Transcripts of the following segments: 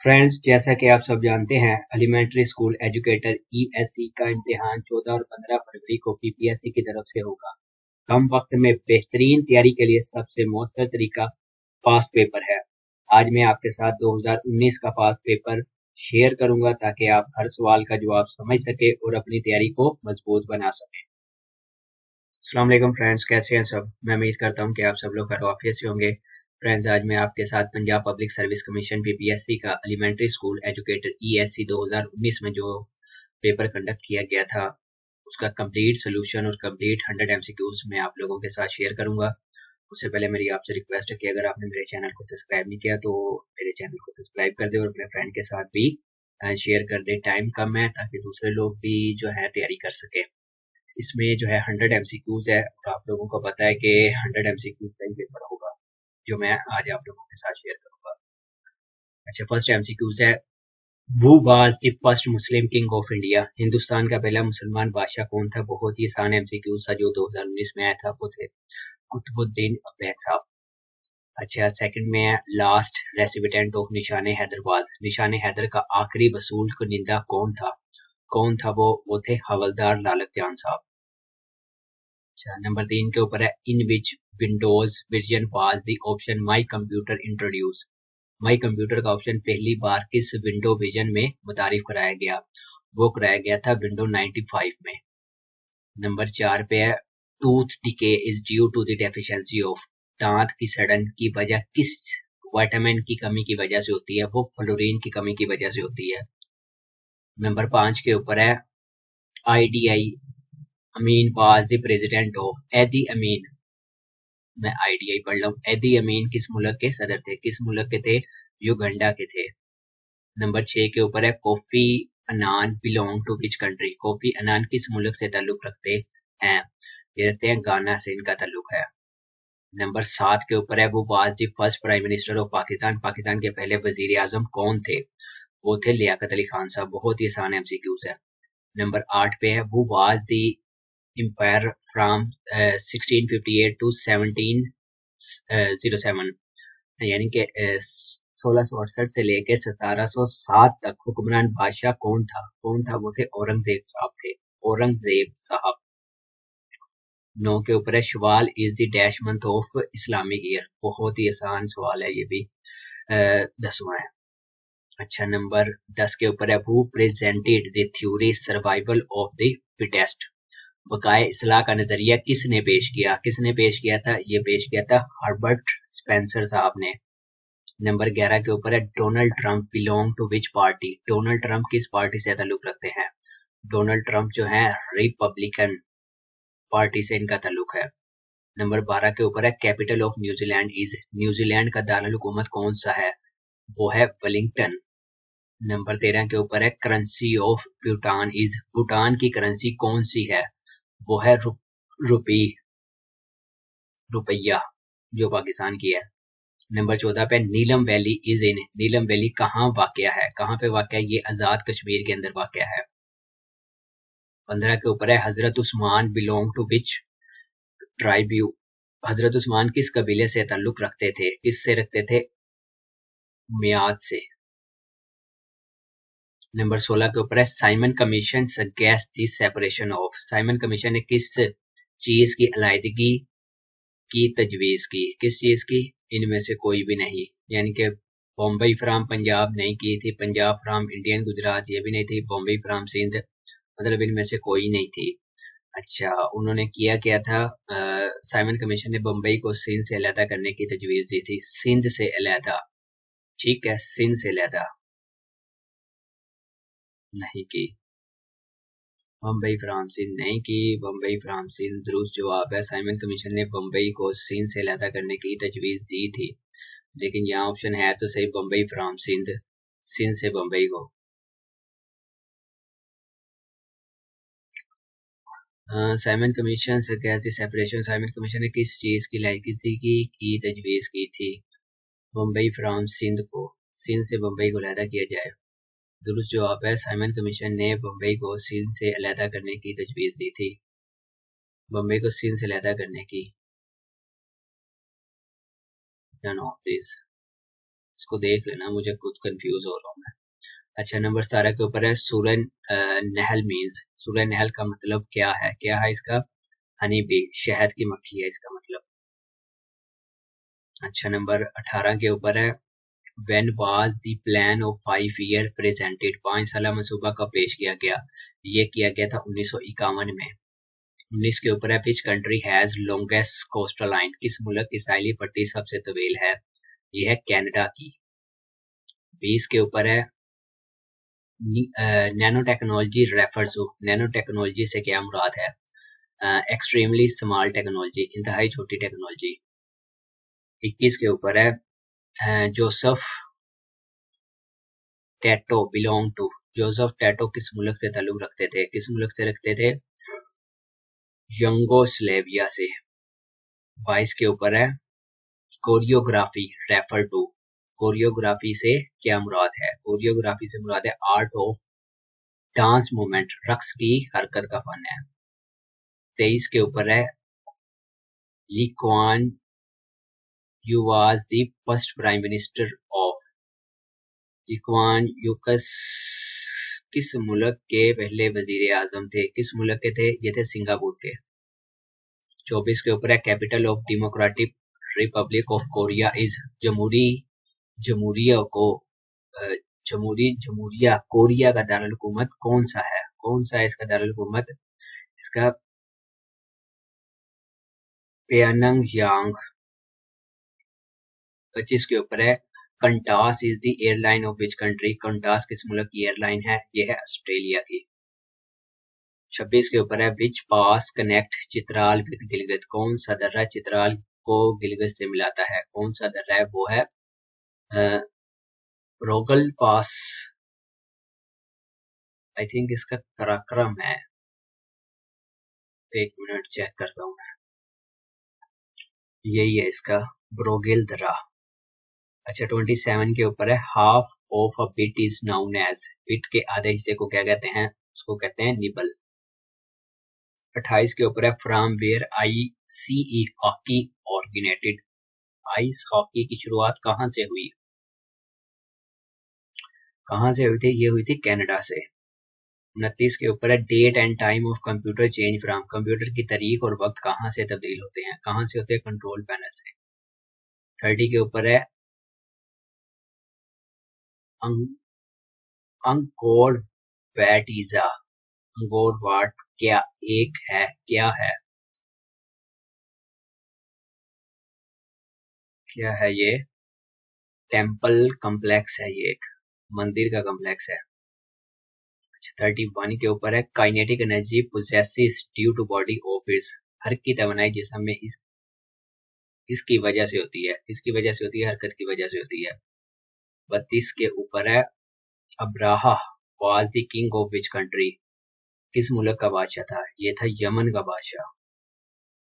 Friends, जैसा कि आप सब जानते हैं, एलिमेंट्री स्कूल एजुकेटर ईएससी का इम्तिहान 14 और 15 फरवरी को पीपीएससी की तरफ से होगा। कम वक्त में बेहतरीन तैयारी के लिए सबसे मौसर तरीका पास्ट पेपर है। आज मैं आपके साथ 2019 का पास्ट पेपर शेयर करूंगा ताकि आप हर सवाल का जवाब समझ सके और अपनी तैयारी को मजबूत बना सके। अस्सलाम वालेकुम फ्रेंड्स, कैसे हैं सब। मैं उम्मीद करता हूं कि आप सब लोग खैरियत से होंगे। फ्रेंड्स, आज मैं आपके साथ Punjab public service commission PPSC का एलिमेंट्री स्कूल एजुकेटर ईएससी 2019 में जो पेपर कंडक्ट किया गया था उसका कंप्लीट सोल्यूशन और कंप्लीट 100 एमसीक्यूज मैं आप लोगों के साथ शेयर करूंगा। उससे पहले मेरी आपसे रिक्वेस्ट है कि अगर आपने मेरे चैनल को सब्सक्राइब नहीं किया तो मेरे चैनल को सब्सक्राइब कर दे और अपने फ्रेंड के साथ भी शेयर कर दे। टाइम कम है ताकि दूसरे लोग भी जो है तैयारी कर सके। इसमें जो है 100 एमसीक्यूज है और आप लोगों को पता है कि 100 एमसीक्यूज का ही पेपर होगा जो मैं आज आप लोगों के साथ शेयर करूंगा। अच्छा, फर्स्ट एमसीक्यूज है, वो was the first Muslim king of India. Hindustan का पहला मुसलमान बादशाह कौन था। बहुत ही आसान एमसीक्यूज था जो 2019 में आया था, वो थे कुतुबुद्दीन ऐबक साहब। अच्छा, सेकंड में है, लास्ट रेसिपिटेंट ऑफ निशान हैदर वाज। निशान हैदर का आखिरी वसूल कुनिंदा कौन था। कौन था वो थे हवलदार लालक जान साहब। अच्छा, नंबर 3 के ऊपर है, in which Windows version was the option my computer introduce. My computer का ऑप्शन पहली बार किस विंडो विजन में मुतारिफ कराया गया। वो कराया गया था विंडो 95 में। नंबर 4 पे है, tooth decay is due to the deficiency of. दांत की सड़न की वजह किस विटामिन की कमी की वजह से होती है। वो फ्लोरीन की कमी की वजह से होती है। नंबर 5 के ऊपर है, Idi Amin was the president of. Idi Amin, मैं आईडीआई पढ़ रहा हूँ। एदी अमीन किस मुल्क के सदर थे। किस मुल्क के थे, युगांडा के थे। नंबर 6 के ऊपर है, Kofi Annan belong to which country. Kofi Annan किस मुल्क से ताल्लुक रखते हैं। ये रखते हैं गाना से इनका ताल्लुक है। नंबर 7 के ऊपर है, वो was the first prime minister of Pakistan. Pakistan के पहले वजीर आजम कौन थे। वो थे लियाकत अली खान साहब। बहुत ही आसान एमसीक्यूज है। नंबर 8 पे है, वो was the empire from 1658 to 1707। यानी कि 1668 से लेके 1707 तक हुक्मरान बादशाह कौन था। कौन था, वो थे औरंगजेब साहब थे। औरंगजेब साहब। 9 के ऊपर है, Shawwal is the dash month of Islamic year. बहुत ही आसान सवाल है ये भी। 10वां है। अच्छा, नंबर 10 के ऊपर है, वो presented the theory survival of the fittest. बकाए इसलाह का नजरिया किसने पेश किया। किसने पेश किया था, ये पेश किया था हर्बर्ट स्पेंसर साहब ने। नंबर 11 के ऊपर है, Donald Trump belong to which party. Donald Trump किस पार्टी से ताल्लुक रखते हैं। डोनाल्ड ट्रंप जो है रिपब्लिकन पार्टी से इनका ताल्लुक है। नंबर 12 के ऊपर है, capital of New Zealand is. New Zealand का दारुल हुकूमत कौन सा है, वो है वेलिंगटन। नंबर 13 के ऊपर है, currency of Bhutan is. Bhutan की करेंसी कौन सी है, वो है रुपी, रुपया जो पाकिस्तान की है। नंबर 14 पे, Neelum valley is in. Neelum valley कहाँ वाकया है। कहाँ पे वाकया है, ये आजाद कश्मीर के अंदर वाकया है। 15 के ऊपर है, Hazrat Usman belong to which tribe you. Hazrat Usman किस कबीले से ताल्लुक रखते थे। किस से रखते थे, मियाद से। नंबर 16 के ऊपर है, Simon commission suggest the separation of. Simon commission ने किस चीज की अलहदगी की तजवीज की। किस चीज की, इनमें से कोई भी नहीं। यानी कि बॉम्बे फ्राम पंजाब नहीं की थी, पंजाब फ्राम इंडियन गुजरात ये भी नहीं थी, बॉम्बे फ्राम सिंध, मतलब इनमें से कोई नहीं थी। अच्छा, उन्होंने किया क्या था, साइमन कमीशन ने बम्बई को सिंध से अलहदा करने की तजवीज दी थी। सिंध से अलहदा, ठीक है, सिंध से अलहदा नहीं की। बम्बई फ्राम सिंध नहीं की, बम्बई फ्राम सिंध दुरुस्त जवाब है। साइमन कमीशन ने बम्बई को सिंध से अलहदा करने की तजवीज दी थी, लेकिन यहाँ ऑप्शन है तो सही, बम्बई फ्रॉम सिंध, सिंध से बम्बई को। साइमन कमीशन से कैसी सेपरेशन। साइमन कमीशन ने किस चीज की लायकी की तजवीज की थी, बम्बई फ्रॉम सिंध को, सिंध से बम्बई को अलहदा किया जाए। दुरुस्त जवाब है, साइमन कमीशन ने बम्बई को सिंध से अलहदा करने की तजवीज दी थी, बम्बई को सिंध से अलहदा करने की। None of this. इसको देख लेना, मुझे खुद कंफ्यूज हो रहा हूँ मैं। अच्छा, नंबर 17 के ऊपर है सूरन नहल मीन्स। सूरन नहल का मतलब क्या है इसका? हनी बी, शहद की मक्खी है इसका मतलब। अच्छा, नंबर 18 के ऊपर है when was the plan of 5 year presented. 5 साल मंसूबा का पेश किया गया। ये किया गया था 1951 में। 19 के ऊपर है which country has longest coastal line. किस मुल्क की साहिली पट्टी सबसे तवील है? ये है कनाडा की। 20 के ऊपर है nano technology refers to. Nano technology से क्या मुराद है? एक्सट्रीमली स्मॉल टेक्नोलॉजी, इंतहाई छोटी टेक्नोलॉजी। 21 के ऊपर है Joseph Tito belong to. Joseph Tito किस मुल्क से ताल्लुक रखते थे? किस मुल्क से रखते थे? यंगोस्लेविया से। 22 के ऊपर है कोरियोग्राफी रेफर टू। कोरियोग्राफी से क्या मुराद है? कोरियोग्राफी से मुराद है आर्ट ऑफ डांस मूवमेंट, रक्स की हरकत का फन है। 23 के ऊपर है Lee Kuan Yew was the first prime minister of. Lee Kuan Yew किस मुल्क के पहले वजीर आजम थे? किस मुल्क के थे? ये थे सिंगापुर के। 24 के ऊपर है capital of Democratic Republic of Korea is. जमहूरिया को जमहूरिया कोरिया का दारुल हुकूमत कौन सा है? कौन सा है इसका दारुल हुकूमत? इसका प्योंगयांग। 25 के ऊपर है Qantas is the airline of which country. Qantas किस मुल्क की एयरलाइन है? ये है ऑस्ट्रेलिया की। 26 के ऊपर है विच पास कनेक्ट चित्राल विद गिलगित। कौन सा दर्रा चित्राल को गिलगित से मिलाता है? कौन सा दर्रा है? वो है रोगल पास। आई थिंक इसका कराक्रम है। एक मिनट चेक करता हूँ मैं। यही है इसका ब्रोगेल दर्रा। अच्छा, 27 के ऊपर है half of a bit is known as. Bit के आधे हिस्से को क्या कहते हैं? उसको कहते हैं निबल। 28 के ऊपर है from where I C E hockey organized. Ice hockey की शुरुआत कहाँ से हुई? कहाँ से हुई थी? ये हुई थी कनाडा से। 29 के ऊपर है date and time of computer change from. Computer की तारीख और वक्त कहाँ से तब्दील होते हैं? कहाँ से होते हैं? कंट्रोल पैनल से। 30 के ऊपर है Angkor Wat is a. Angkor Wat क्या एक है? क्या है? क्या है ये? टेम्पल कम्प्लेक्स है, ये एक मंदिर का कम्प्लेक्स है। 31 के ऊपर है kinetic energy possesses due to body of its. हरकत की तवानाई जिस्म में इसकी वजह से होती है। इसकी वजह से होती है, हरकत की वजह से होती है। 32 के ऊपर है Abraha was the king of which country. किस मुल्क का बादशाह था? ये था यमन का बादशाह।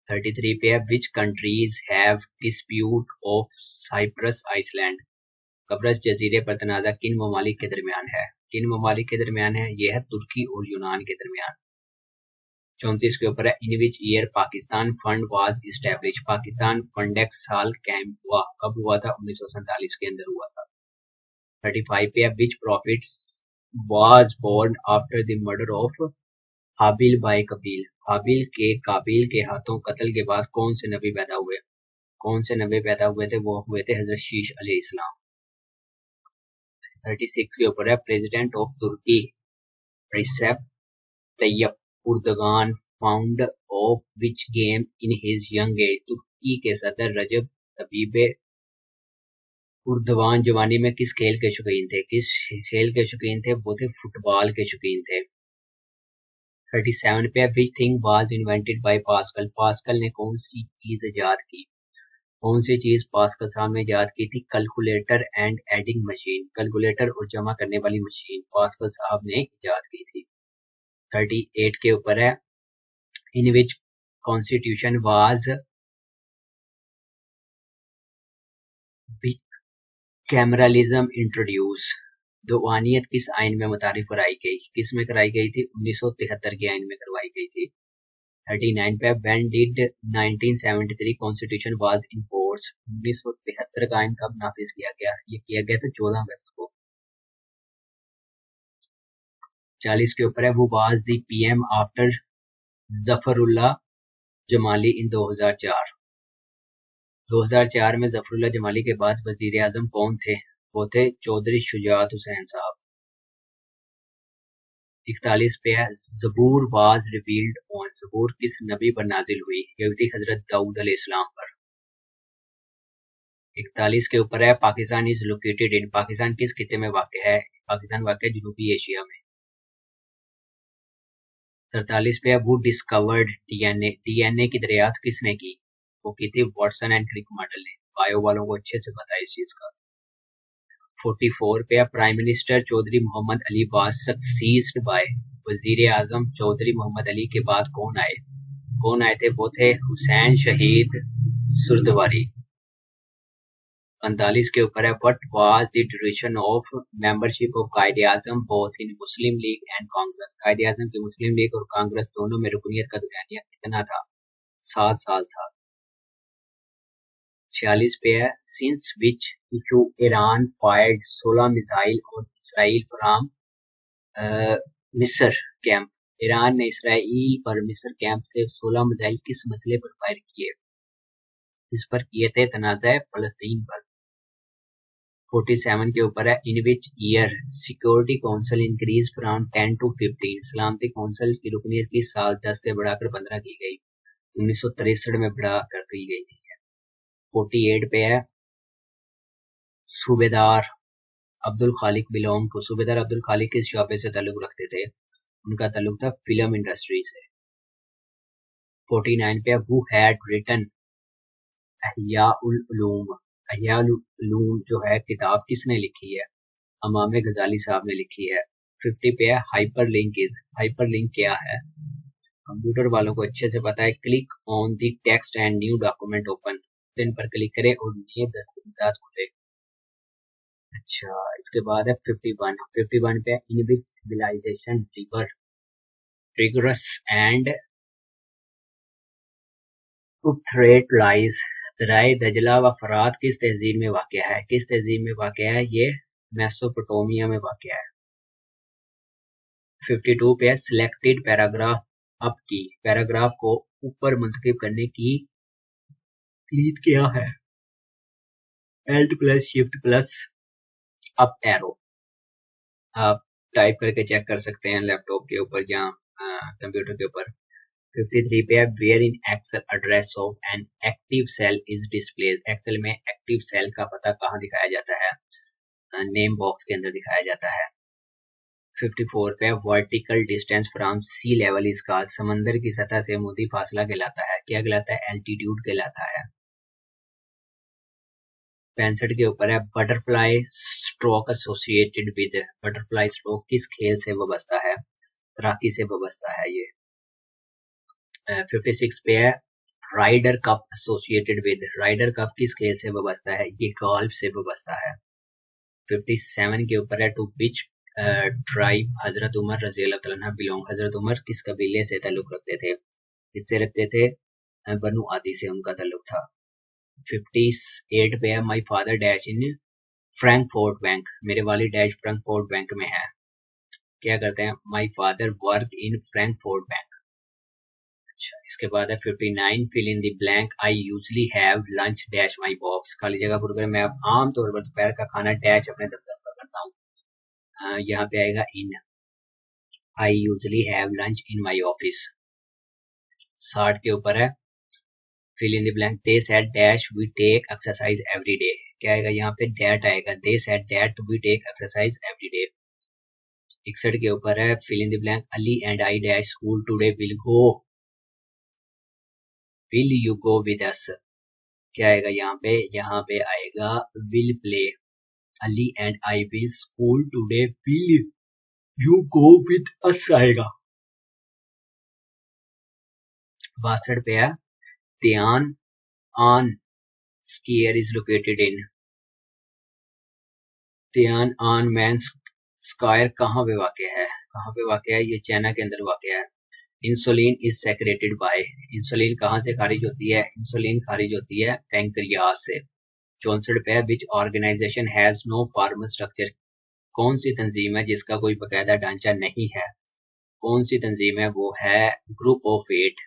33 पे है which countries have dispute of Cyprus Iceland. कब्रस जजीरे पर तनाज़ा किन ममालिक के दरमियान है? किन ममालिक के दरमियान है? ये है तुर्की और यूनान के दरमियान। 34 के ऊपर है in which year Pakistan fund was establish. Pakistan फंडेक्स साल कायम हुआ। कब हुआ था? 1947 के अंदर हुआ था। 35 पे है which prophet was born after the murder of Habil by Qabil. Habil के काबिल के हाथों कत्ल के बाद कौन से नबी पैदा हुए? कौन से नबी पैदा हुए थे? वो हुए थे हजरत शीश अलैहिस्सलाम। 36 के ऊपर है president of Turkey Recep Tayyip Erdogan found of which game in his young age. तुर्की के सदर रजब तबीब उर्दवान जवानी में किस खेल के शौकीन थे? किस खेल के शौकीन थे? वो थे फुटबॉल के शौकीन थे। 37 पे which thing was invented by pascal. Pascal ने कौन सी चीज इजाद की? कौन सी चीज पास्कल साहब ने इजाद की थी? Calculator and adding machine. Calculator और जमा करने वाली मशीन पास्कल साहब ने इजाद की थी। 38 के ऊपर है in which constitution was cameralism introduce. दीवानियत किस आइन में मुतारिफ कराई गई? किस में कराई गई थी? 1973 के आइन में करवाई गई थी। 39 पे when did 1973 constitution was imposed. Force 1973 का आइन कब नाफिज किया गया? ये किया गया था 14 अगस्त को। 40 के ऊपर है, वो was the PM after Zafarullah Jamali in 2004। 2004 में जफरुल्लाह जमाली के बाद वजीर आजम कौन थे? वो थे चौधरी शुजात हुसैन साहब। 41 पे है, ज़बूर वाज रिवील्ड ऑन, ज़बूर किस नबी पर नाजिल हुई? ये हुई थी हजरत दाऊद अलैहिस्सलाम पर। 41 के ऊपर है, Pakistan is located in, Pakistan किस खिते में वाक़ है? पाकिस्तान वाक़ है जनूबी एशिया में। 43 पे है, वो डिस्कवर्ड डीएनए, डीएनए की दरियाफ्त किसने की? वो की थी वाटसन एंड क्रिक मॉडल ने। बायो वालों को अच्छे से पता है इस चीज का। 44 पे prime minister Chaudhry Mohammad Ali was succeeded by, वजीर आजम चौधरी मोहम्मद अली के बाद कौन आए? कौन आए थे? वो थे हुसैन शहीद सुरदवारी। 45 के ऊपर है, what was the duration of membership of Quaid-e Azam both in Muslim League and Congress, Quaid-e Azam की मुस्लिम लीग और कांग्रेस दोनों में रुकनियत का दरमियानिया कितना था? 7 साल था। 46 पे है, since which issue Iran fired 16 missile on Israel from मिस्र कैंप, ईरान ने इसराइल पर मिस्र कैंप से 16 मिसाइल किस मसले पर फायर किए? इस पर किए थे तनाज़ा फलस्तीन पर। 47 के ऊपर है, in which year security council increase from 10 to 15, सलामती काउंसिल की रुकनीत किस साल 10 से बढ़ाकर 15 की गई? 1963 में बढ़ाकर की गई थी। 48 पे है, सूबेदार अब्दुल खालिक बिलोंग टू, सूबेदार अब्दुल खालिक किस शोबे से ताल्लुक रखते थे? उनका ताल्लुक था फिल्म इंडस्ट्री से। 49 पे हु हैड रिटन अहयाउल उलूम, अहयाउल उलूम जो है किताब किसने लिखी है? इमाम गजाली साहब ने लिखी है। 50 पे है, हाइपरलिंक इज, हाइपरलिंक क्या है? कंप्यूटर वालों को अच्छे से पता है, click on the text and new document open, इन पर क्लिक करें और नए दस्तावेज़ात खुले। अच्छा, इसके बाद है 51 पे, इन विच सिविलाइजेशन रिवर ट्रिगरस एंड उपथ्रेट लाइज, दराए दजला व फरात किस तहजीब में वाक़या है? किस तहजीब में वाक़या है? ये मेसोपोटामिया में वाक़या है। 52 पे सिलेक्टेड पैराग्राफ अप की, पैराग्राफ को ऊपर मुंतकिब करने की क्लीद क्या है? Alt plus shift plus up arrow. आप टाइप करके चेक कर सकते हैं लैपटॉप के ऊपर या कंप्यूटर के ऊपर। 53 पे है, where in Excel address of an active cell is displayed, Excel में एक्टिव सेल का पता कहाँ दिखाया जाता है? नेम बॉक्स के अंदर दिखाया जाता है। 54 पे vertical distance from sea level is called, समंदर की सतह से अमूदी फासला कहलाता है, क्या कहलाता है? एल्टीट्यूड कहलाता है। 65 के ऊपर है, butterfly stroke associated with, butterfly stroke किस खेल से वाबस्ता है? तैराकी से वाबस्ता है ये। 56 पे है, Ryder Cup associated with, Ryder Cup किस खेल से वाबस्ता है? ये गोल्फ से वाबस्ता है। 57 के ऊपर है, टू विच ट्राइब हजरत उमर रजी अल्लाह तआला अन्हु बिलोंग, हजरत उमर किस कबीले से ताल्लुक रखते थे? किससे रखते थे? बनु आदी से उनका ताल्लुक था। 58 पे है, my father dash in Frankfurt bank, मेरे वालिद डैश फ्रैंकफोर्ट बैंक में है, क्या करते हैं? My father work in Frankfurt bank. अच्छा, इसके बाद है 59, fill in the blank, I usually have lunch dash my box, खाली जगह पूरी करें, मैं अब आमतौर पर दोपहर का खाना डैश अपने दफ्तर पर करता हूँ। यहाँ पे आएगा in, I usually have lunch in my office. 60 के ऊपर है, fill in the blank, they said dash we take exercise every day, क्या आएगा? यहाँ पे डैट आएगा, they said that we take exercise every day. 61 के ऊपर है, fill in the blank, Ali and I dash school today, will go, will you go with us, क्या आएगा यहाँ पे? यहाँ पे आएगा will play, Ali and I will school today, will you go with अस आएगा। 62 पे है, तियान आन square is located in, Tian आन मैन स्क्वायर कहाँ पे वाक़ है? कहाँ पे वाक़ है? ये चाइना के अंदर वाक़ है। Insulin is secreted bye, insulin कहाँ से खारिज होती है? इंसुलिन खारिज होती है पैंक्रियास से। 64 पे, which organization has no formal structure, कौन सी तंजीम है जिसका कोई बकायदा ढांचा नहीं है? कौन सी तंजीम है? वो है ग्रुप ऑफ 8।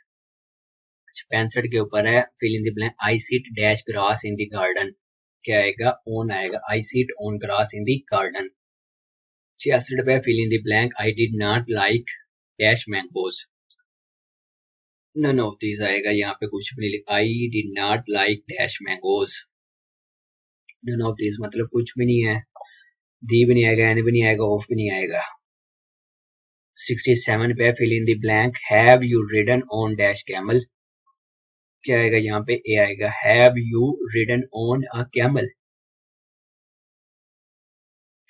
65 के ऊपर है, fill in the blank, I sit dash grass in the garden, क्या आएगा? ऑन आएगा, I sit on grass in the garden. 66 पे, fill in the blank, I did not like dash mangoes, none of these आएगा, यहाँ पे कुछ भी नहीं लिखा, I did not like dash mangoes, none of these मतलब कुछ भी नहीं है, दी भी नहीं आएगा, एन भी नहीं आएगा, ऑफ भी नहीं आएगा। 67 पे, fill in the blank, have you ridden on dash camel, क्या आएगा? यहाँ पे ए आएगा, have you ridden on a camel,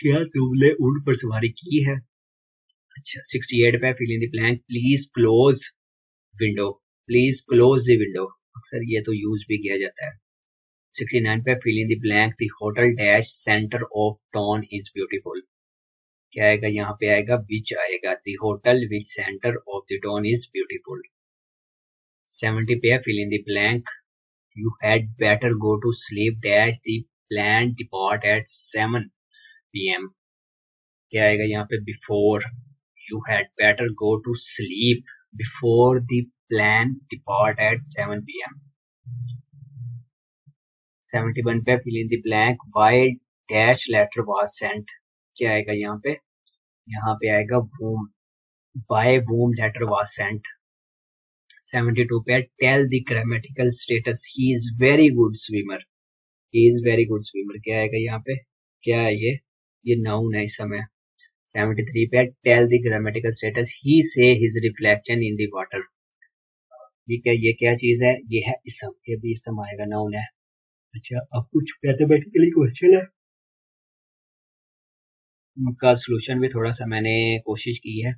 क्या तुमने ऊंट पर सवारी की है? अच्छा। 68 पे, fill in the blank, please close window, please close the window, अक्सर ये तो यूज भी किया जाता है। 69 पे, fill in the blank, the hotel dash centre of town is beautiful, क्या आएगा? यहाँ पे आएगा विच आएगा, the hotel which centre of the town is beautiful. 70 पे, fill in the blank, you had better go to sleep dash the plane depart at 7 p.m. क्या आएगा यहाँ पे? before, you had better go to sleep before the plane depart at 7 p.m. 71 पे, fill in the blank, why dash letter was sent, क्या आएगा यहाँ पे? यहाँ पे आएगा whom, by whom letter was sent। 72 पे, tell the grammatical status, he is very good swimmer, he is very good swimmer, क्या आएगा यहाँ पे? क्या है ये नाउन है इस समय। 73 पे, टेल द ग्रामेटिकल स्टेटस, ही से his reflection in the water, ठीक है, ये क्या चीज है? ये है इसम, ये भी इसम आएगा, नाउन है। अच्छा, अब कुछ मैथमेटिकली क्वेश्चन है, उनका सोल्यूशन भी थोड़ा सा मैंने कोशिश की है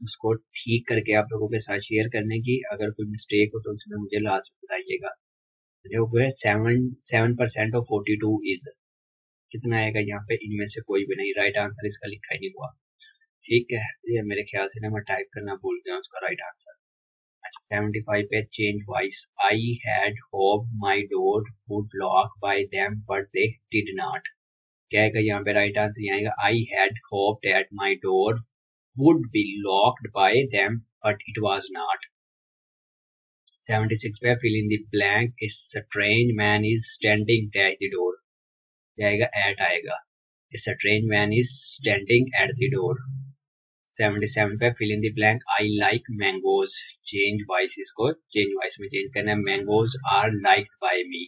उसको ठीक करके आप लोगों के साथ शेयर करने की, अगर कोई मिस्टेक हो तो उसमें मुझे लास्ट में बताइएगा। जो है 7% ऑफ 42 इज, कितना आएगा यहाँ पे? इनमें से कोई भी नहीं, राइट आंसर इसका लिखा ही नहीं हुआ, ठीक है, ये मेरे ख्याल से ना मैं टाइप करना भूल गया उसका राइट आंसर। 75 पे, change voice, I had hope my door would lock by them but they did not, क्या आएगा यहाँ पे? राइट आंसर ये आएगा, I had hope that my door would be locked by them but it was not. 76 पे, fill in the blank, a strange man is standing dash the door, क्या आएगा? At आएगा, a strange man is standing at the door. 77 पे, fill in the blank, I like mangoes, change voice, इसको change voice में change करना है, mangoes are liked by me.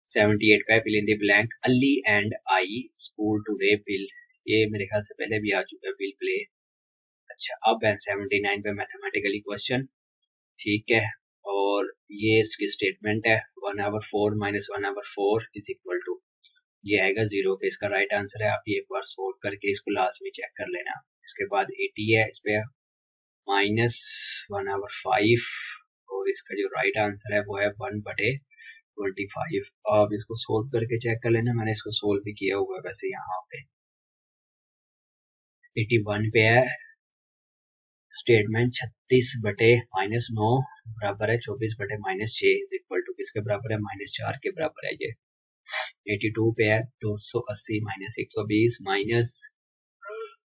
78 पे, fill in the blank, Ali and I school today will, ये मेरे ख्याल से पहले भी आ चुका है, विल प्ले। अच्छा, अब है 79 पे, मैथमेटिकली क्वेश्चन, ठीक है, और ये इसकी स्टेटमेंट है, 1/4 माइनस 1/4 इज इक्वल टू, ये आएगा 0 के, इसका राइट आंसर है। आप ये एक बार सोल्व करके इसको लास्ट में चेक कर लेना। इसके बाद 80 है, इस पे माइनस 1/5, और इसका जो राइट आंसर है वो है 1/25। आप इसको सोल्व करके चेक कर लेना, मैंने इसको सोल्व भी किया हुआ है वैसे यहाँ पे। 81 पे है स्टेटमेंट, 36/-9 बराबर है 24/-6 इज इक्वल टू, किसके बराबर है? -4 के बराबर है ये। 82 पे है 280 minus 120 minus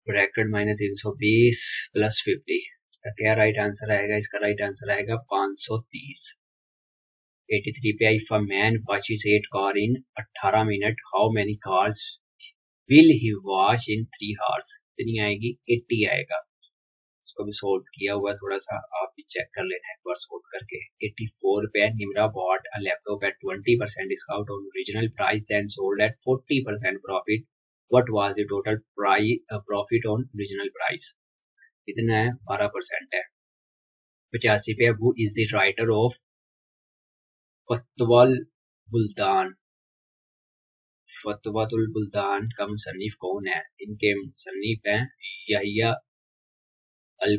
bracket minus 120 plus 50, इसका क्या राइट आंसर आएगा? इसका राइट आंसर आएगा 530। 83 पे, if a man washes 8 car in 18 minute, how many cars will he wash in 3 hours, कितनी आएगी? 80 आएगा। इसको भी सोल्व किया हुआ है, थोड़ा सा आप भी चेक कर लेना एक बार सोल्व करके। 84 पे, Nimra bought a laptop at 20% discount on original price then sold at 40% profit, what was the total profit on original price, कितना है? 12% है। 85 पे, who is the writer of फतवल बुल्तान, फतवतुल बुल्तान का मुसन्निफ कौन है? इनके मुसन्निफ हैं यहिया अल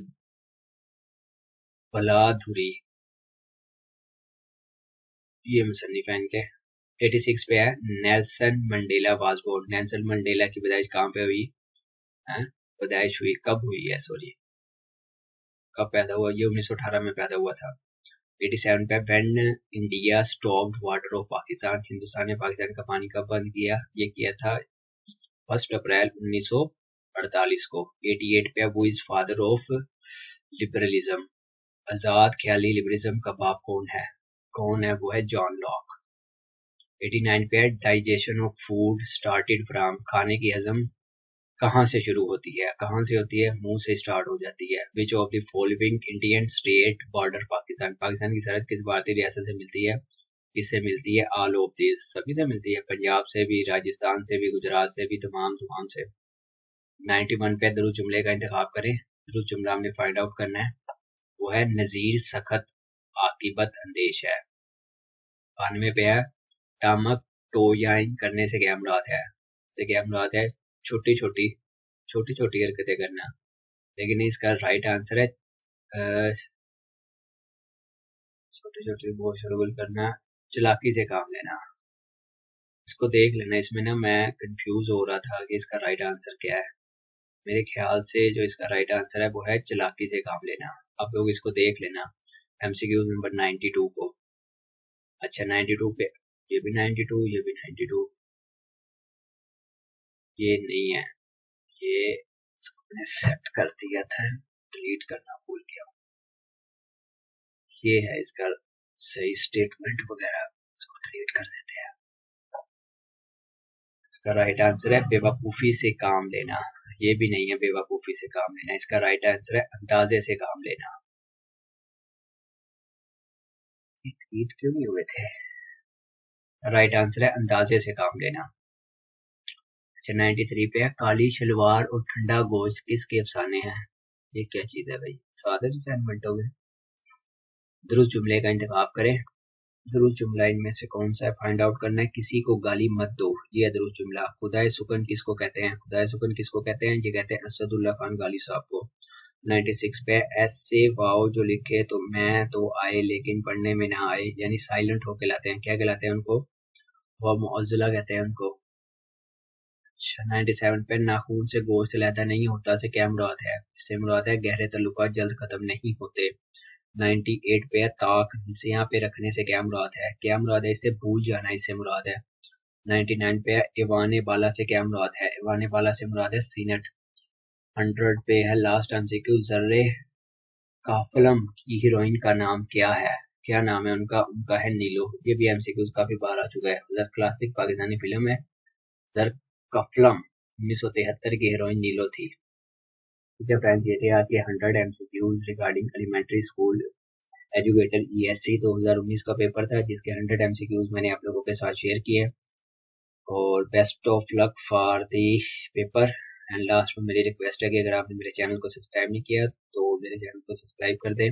बलाधुरी, ये मुसन्निफ है इनके। 86 पे है, Nelson Mandela was born, Nelson Mandela की पैदाइश कहाँ पे हुई है? पैदाइश हुई, कब हुई है? सॉरी, कब पैदा हुआ? ये 1918 में पैदा हुआ था। 87 पे when India stopped water of Pakistan, Hindustan ने पाकिस्तान का पानी कब बंद किया? ये किया था 1 अप्रैल 1948 को। 88 पे वो is father of liberalism, Azad Khyali liberalism का बाप कौन है? वो है जॉन लॉक। 89 पे digestion of food started from, खाने की हजम कहाँ से शुरू होती है? मुंह से स्टार्ट हो जाती है। Which of the following Indian state border Pakistan, Pakistan की सरहद किस भारतीय रियासत से मिलती है? किससे मिलती है? ऑल ऑफ दिस, सभी से मिलती है, पंजाब से भी, राजस्थान से भी, गुजरात से भी, तमाम से। 91 पे दुरूद जुमले का इंतखाब करें। दुरूद जुमला हमने फाइंड आउट करना है, वो है नजीर सखत आकिबत अंदेश है। 92 पे है टामक टोयाइन करने से क्या मुराद है? छोटी छोटी हरकतें करना। लेकिन इसका राइट आंसर है छोटी छोटी बहुत शुगल करना, चालाकी से काम लेना। इसको देख लेना, इसमें ना मैं कंफ्यूज हो रहा था कि इसका राइट आंसर क्या है। मेरे ख्याल से जो इसका राइट आंसर है वो है चालाकी से काम लेना। आप लोग इसको देख लेना एमसीक्यू नंबर 92 को। अच्छा 92 पे ये भी 92, ये भी 92, ये नहीं है, ये मैंने सेट कर दिया था, डिलीट करना भूल गया। ये है इसका सही स्टेटमेंट वगैरह, इसको डिलीट कर देते हैं। इसका राइट आंसर है बेवकूफ़ी से काम लेना। ये भी नहीं है बेवकूफ़ी से काम लेना, इसका राइट आंसर है अंदाजे से काम लेना। डिलीट क्यों नहीं हुए थे? राइट आंसर है अंदाजे से काम लेना। अच्छा 93 पे है काली शलवार और ठंडा गोश्त किसके अफसाने हैं? ये क्या चीज है भाई, सादे असाइनमेंट हो गए। दुरुस्त जुमले का इंतखाब करें। दुरुस्त जुमला इनमें से कौन सा है? फाइंड आउट करना है। किसी को गाली मत दो, ये है दुरुस्त जुमला। खुदाए सुकन किसको कहते हैं? ये कहते हैं असदुल्ला खान गाली साहब को। 96 पे ऐसे वाओ जो लिखे तो मैं तो आए लेकिन पढ़ने में ना आए, यानी साइलेंट होके लाते हैं, क्या कहलाते हैं उनको? वह मुअज्जला कहते हैं उनको। 97 पे नाखून से गोश्त अलहदा नहीं होता से क्या मुराद है? इससे मुराद है गहरे तल्लुकात जल्द खत्म नहीं होते। 98 पे ताक जिसे पे रखने से क्या मुराद है? इससे भूल जाना, इससे मुराद है। 99 पे ईवान बाला से क्या मुराद है? ईवान बाला से मुराद है सीनट। 100 पे है लास्ट एमसीक्यू, जर्रे काफलम की हीरोइन का नाम क्या है? क्या नाम है उनका है नीलो। ये भी एमसीक्यू काफी बार आ चुका है, क्लासिक पाकिस्तानी फिल्म है जर कफलम, 1973 की हीरोइन नीलो थी। ठीक है फ्रेंड्स, ये थे आज के 100 MCQs regarding elementary school educator ESC 2019 का पेपर था, जिसके 100 एमसीक्यूज मैंने आप लोगों के साथ शेयर किए। और best of luck for the paper. And last में मेरी रिक्वेस्ट है कि अगर आपने मेरे चैनल को सब्सक्राइब नहीं किया तो मेरे चैनल को सब्सक्राइब कर दें।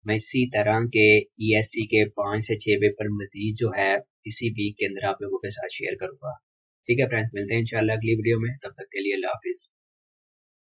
मैं इसी तरह के ईएससी के 5 से 6 पेपर मजीद जो है इसी वीक के अंदर आप लोगों के साथ शेयर करूंगा। ठीक है फ्रेंड्स, मिलते हैं इंशाल्लाह अगली वीडियो में, तब तक के लिए अल्लाह हाफिज।